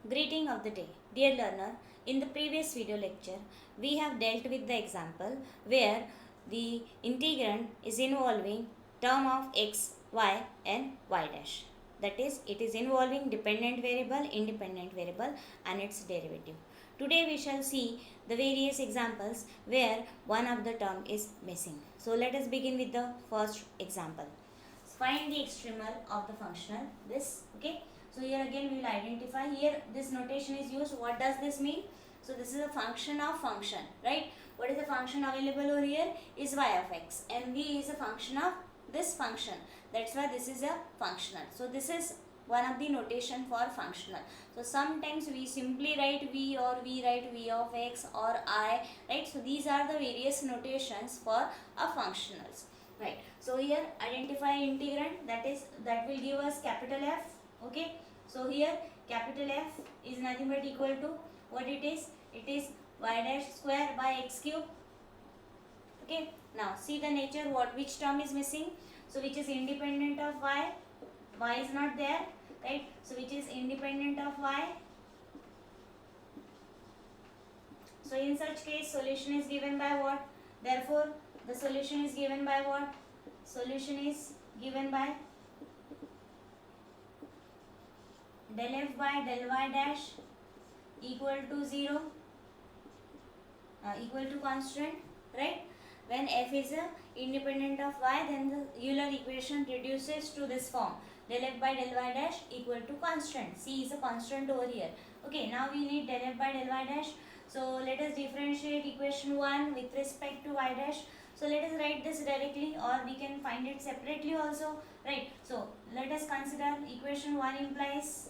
Greeting of the day. Dear learner, in the previous video lecture, we have dealt with the example where the integrand is involving term of x, y and y dash. That is, it is involving dependent variable, independent variable and its derivative. Today we shall see the various examples where one of the term is missing. So let us begin with the first example. Find the extremal of the functional this. Okay, so here again we will identify. Here this notation is used. What does this mean? So this is a function of function, right? What is the function available over here is y of x, and v is a function of this function. That's why this is a functional. So this is one of the notation for functional. So sometimes we simply write v, or we write v of x or I, right? So these are the various notations for a functionals, right? So here identify integrand, that will give us capital F. Okay, so here capital F is nothing but equal to what it is y dash square by x cube. Okay, now see the nature, which term is missing. So which is independent of y is not there, right? So which is independent of y. So in such case solution is given by what? Therefore the solution is given by what? Solution is given by del f by del y dash equal to 0, equal to constant, right? When f is independent of y, then the Euler equation reduces to this form, del f by del y dash equal to constant. C is a constant over here. Okay, now we need del f by del y dash. So let us differentiate equation 1 with respect to y dash. So let us write this directly, or we can find it separately also, right? So let us consider equation 1 implies,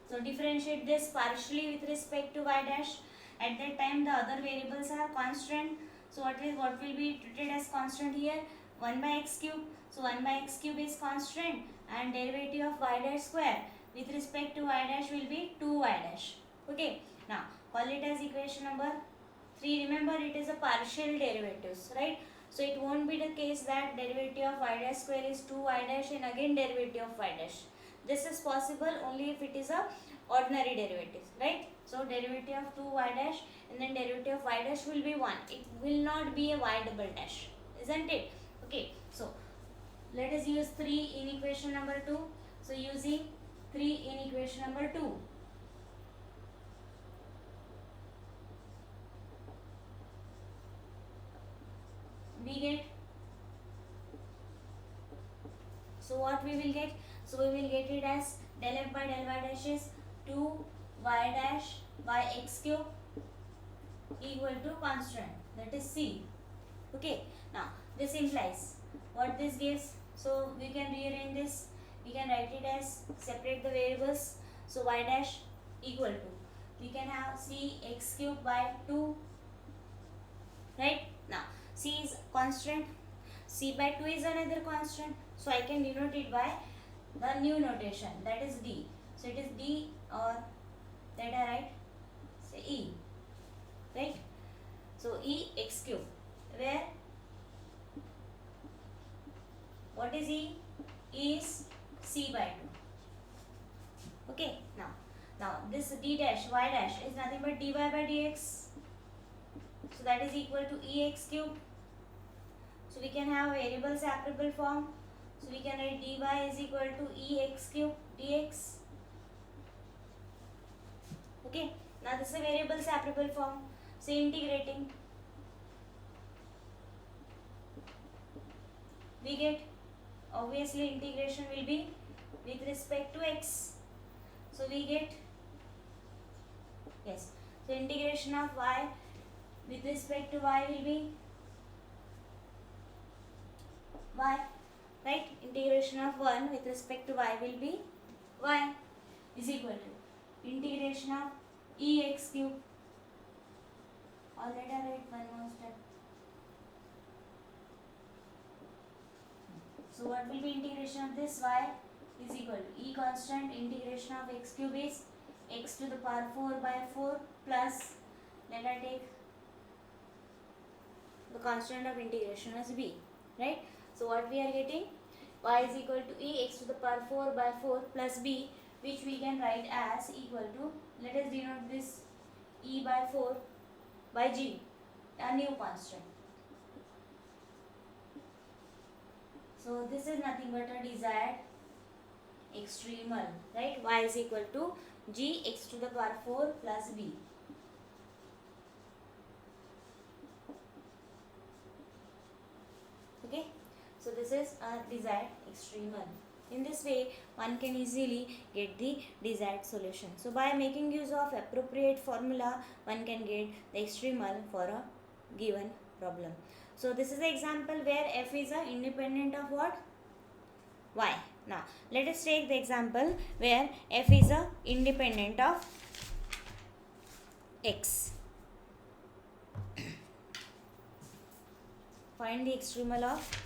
so differentiate this partially with respect to y dash. At that time the other variables are constant. So what will be treated as constant here? 1 by x cube. So 1 by x cube is constant, and derivative of y dash square with respect to y dash will be 2y dash. Okay, now call it as equation number 3. Remember, it is a partial derivatives, right? So it won't be the case that derivative of y dash square is 2y dash and again derivative of y dash. This is possible only if it is a ordinary derivative, right? So derivative of 2y dash and then derivative of y dash will be 1. It will not be a y double dash, isn't it? Okay, so let us use 3 in equation number 2. So using 3 in equation number 2, we get, so what we will get? So we will get it as del f by del y dash is 2y dash by x cube equal to constant, that is C. Okay, now this implies what this gives. So we can rearrange this, we can write it as, separate the variables. So y dash equal to, we can have C x cube by 2, right? Now C is constant, C by 2 is another constant, so I can denote it by the new notation, that is D. So it is D, or that I write, say E, right? So E x cube, where what is E? E is C by 2. Okay, now this D dash y dash is nothing but dy by dx, so that is equal to E x cube. So we can have variable separable form. So we can write dy is equal to E x cube dx. Okay, now this is a variable separable form. So integrating, we get, obviously integration will be with respect to x. So we get, yes, so integration of y with respect to y will be y, right? Integration of 1 with respect to y will be y, is equal to integration of E x cube, or let us write one more step. So what will be integration of this? Y is equal to E constant, integration of x cube is x to the power 4 by 4 plus, let us take the constant of integration as b, right? So what we are getting? Y is equal to E x to the power 4 by 4 plus b. which we can write as equal to, let us denote this E by 4 by G, a new constant. So this is nothing but a desired extremal, right? Y is equal to G x to the power 4 plus B. Okay, so this is a desired extremal. In this way, one can easily get the desired solution. So by making use of appropriate formula, one can get the extremal for a given problem. So this is the example where f is a independent of what? Y. Now let us take the example where f is a independent of x. Find the extremal of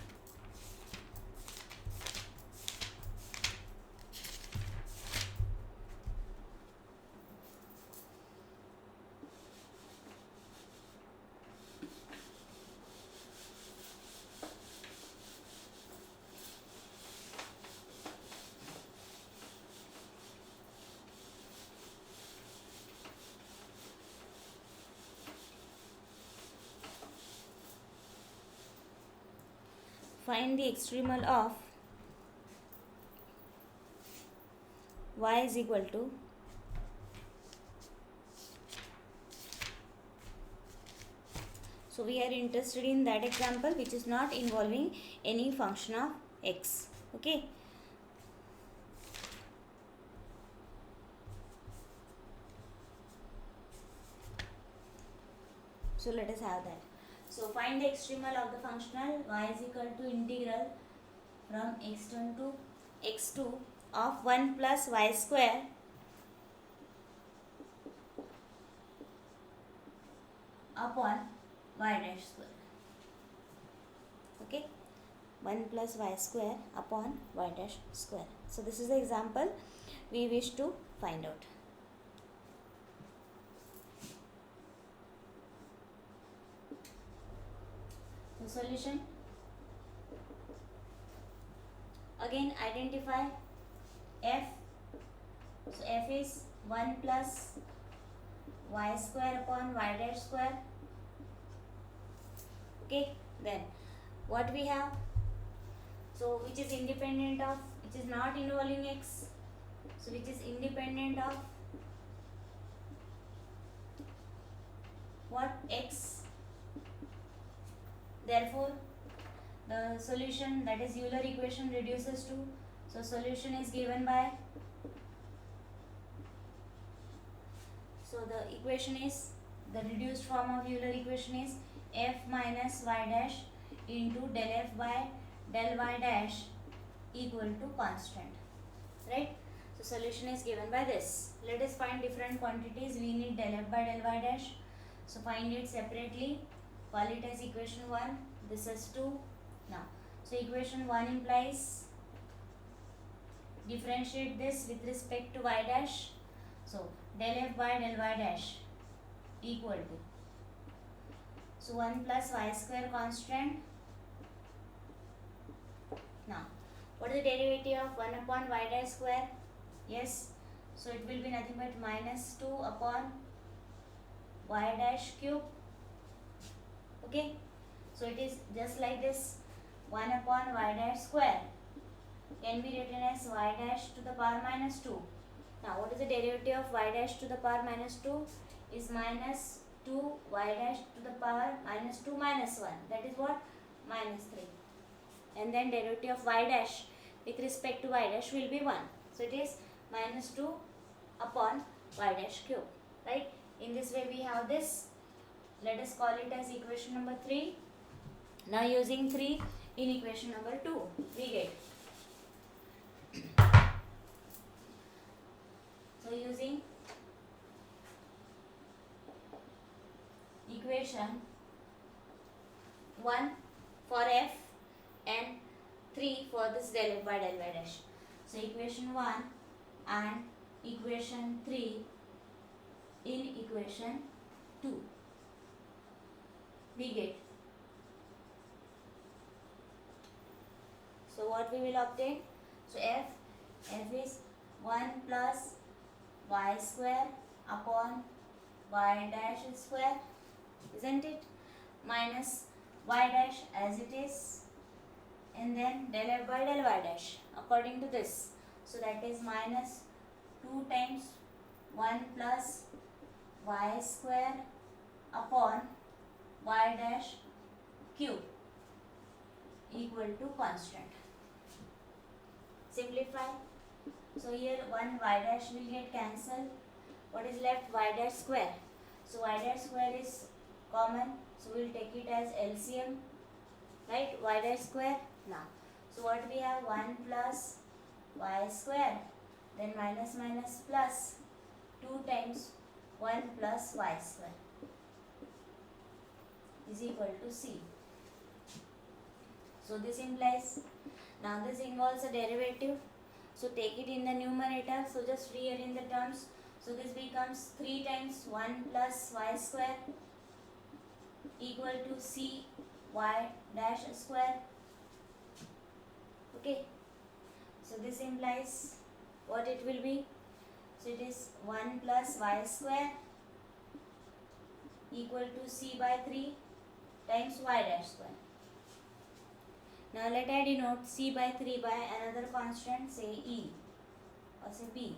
find the extremal of y is equal to so we are interested in that example which is not involving any function of x. Okay. So let us have that. So find the extremal of the functional y is equal to integral from x1 to x2 of 1 plus y square upon y dash square. Okay, 1 plus y square upon y dash square. So this is the example we wish to find out. The solution, again identify f. So f is 1 plus y square upon y dash square. Okay, then what we have, so which is independent of, which is not involving x, so which is independent of what? X. Therefore the solution, that is Euler equation, reduces to, so solution is given by, so the equation is, the reduced form of Euler equation is f minus y dash into del f by del y dash equal to constant, right? So solution is given by this. Let us find different quantities. We need del f by del y dash, so find it separately, call it as equation 1, this is 2. Now so equation 1 implies, differentiate this with respect to y dash, so del f by del y dash equal to, so 1 plus y square constant. Now what is the derivative of 1 upon y dash square? Yes, so it will be nothing but minus 2 upon y dash cube. Okay, so it is just like this, 1 upon y dash square can be written as y dash to the power minus 2. Now what is the derivative of y dash to the power minus 2? Is minus 2 y dash to the power minus 2 minus 1, that is what? Minus 3. And then derivative of y dash with respect to y dash will be 1. So it is minus 2 upon y dash cube, right? In this way we have this. Let us call it as equation number 3. Now using 3 in equation number 2, we get, so using equation 1 for f and 3 for this del f by del y dash. So equation 1 and equation 3 in equation 2, we get. So what we will obtain? So f is 1 plus y square upon y dash square, isn't it? Minus y dash as it is, and then del f by del y dash according to this. So that is minus 2 times 1 plus y square upon y dash cube equal to constant. Simplify. So here 1 y dash will get cancelled. What is left? Y dash square. So y dash square is common. So we will take it as LCM. Right? Y dash square. Now. So what we have? 1 plus y square. Then minus minus plus 2 times 1 plus y square is equal to C. So this implies, now this involves a derivative. So take it in the numerator. So just rearrange the terms. So this becomes 3 times 1 plus y square equal to C y dash square. Okay. So this implies what it will be. So it is 1 plus y square equal to C by 3 times y dash square. Now let I denote C by 3 by another constant, say E or say B.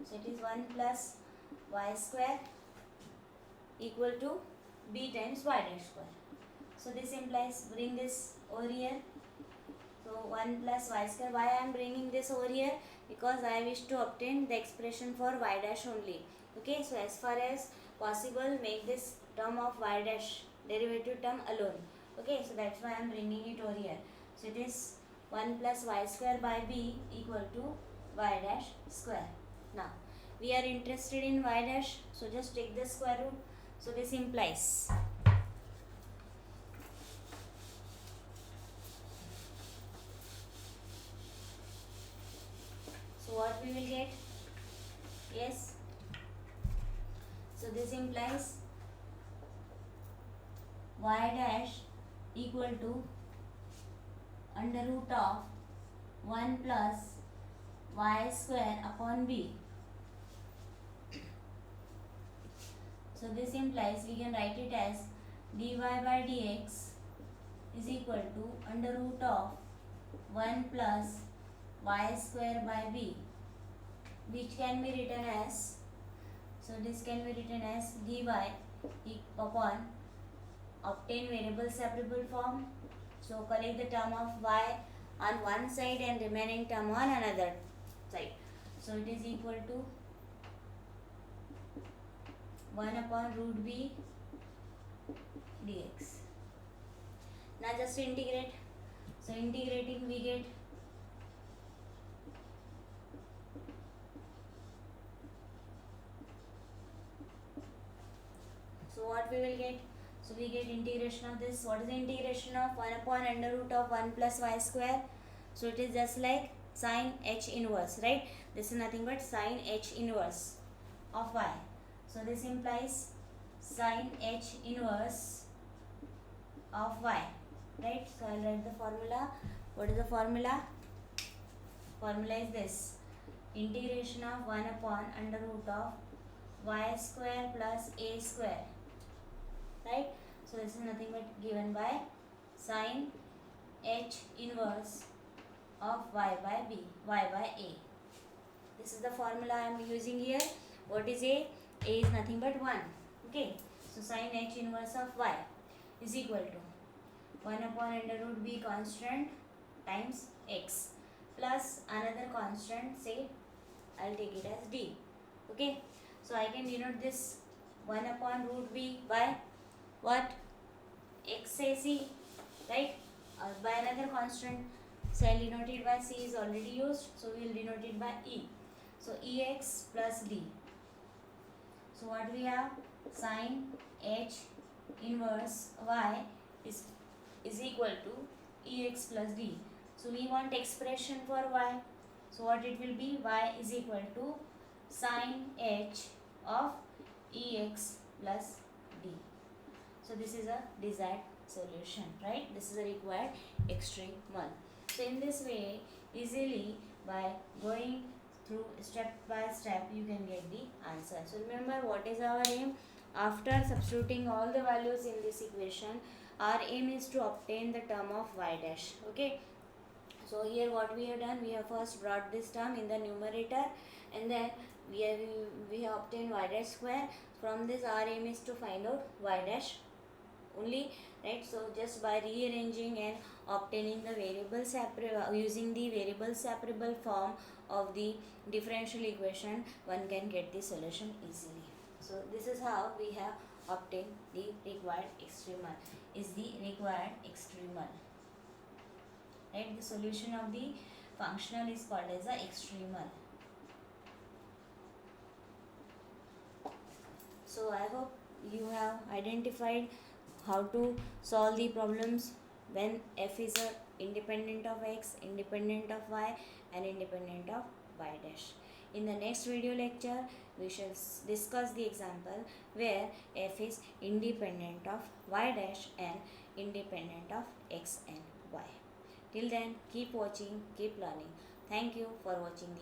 So it is 1 plus y square equal to B times y dash square. So this implies, bring this over here. So 1 plus y square. Why I am bringing this over here? Because I wish to obtain the expression for y dash only. Okay, so as far as possible, make this term of y dash derivative term alone. Okay, so that's why I am bringing it over here. So it is 1 plus y square by b equal to y dash square. Now we are interested in y dash, so just take the square root. So this implies, so what we will get? Yes. So this implies y dash equal to under root of 1 plus y square upon b. So this implies we can write it as dy by dx is equal to under root of 1 plus y square by b, which can be written as, so this can be written as dy upon obtain variable separable form. So collect the term of y on one side and remaining term on another side. So it is equal to 1 upon root b dx. Now just integrate. So integrating we get what we will get? So we get integration of this. What is the integration of 1 upon under root of 1 plus y square? So it is just like sine h inverse, right? This is nothing but sine h inverse of y. So this implies sine h inverse of y, right? So I'll write the formula. What is the formula? Formula is this: integration of 1 upon under root of y square plus a square, right? So this is nothing but given by sine h inverse of y by b, y by a. This is the formula I am using here. What is a? A is nothing but 1. Okay. So sine h inverse of y is equal to 1 upon under root b constant times x plus another constant, say I'll take it as d. Okay. So I can denote this 1 upon root b by what? XAC, right? By another constant. So I'll denote it by c is already used. So we will denote it by e. So ex plus d. So what we have? Sine h inverse y is equal to ex plus d. So we want expression for y. So what it will be? Y is equal to sine h of ex plus d. So this is a desired solution, right? This is a required extreme one. So in this way, easily by going through step by step, you can get the answer. So remember, what is our aim? After substituting all the values in this equation, our aim is to obtain the term of y dash. Okay. So here what we have done, we have first brought this term in the numerator, and then we have obtained y dash square. From this, our aim is to find out y dash only, right? So just by rearranging and obtaining the variable using the variable separable form of the differential equation, one can get the solution easily. So this is how we have obtained the required extremal. Is the required extremal, right? The solution of the functional is called as the extremal. So I hope you have identified how to solve the problems when f is independent of x, independent of y, and independent of y dash. In the next video lecture, we shall discuss the example where f is independent of y dash and independent of x and y. Till then, keep watching, keep learning. Thank you for watching the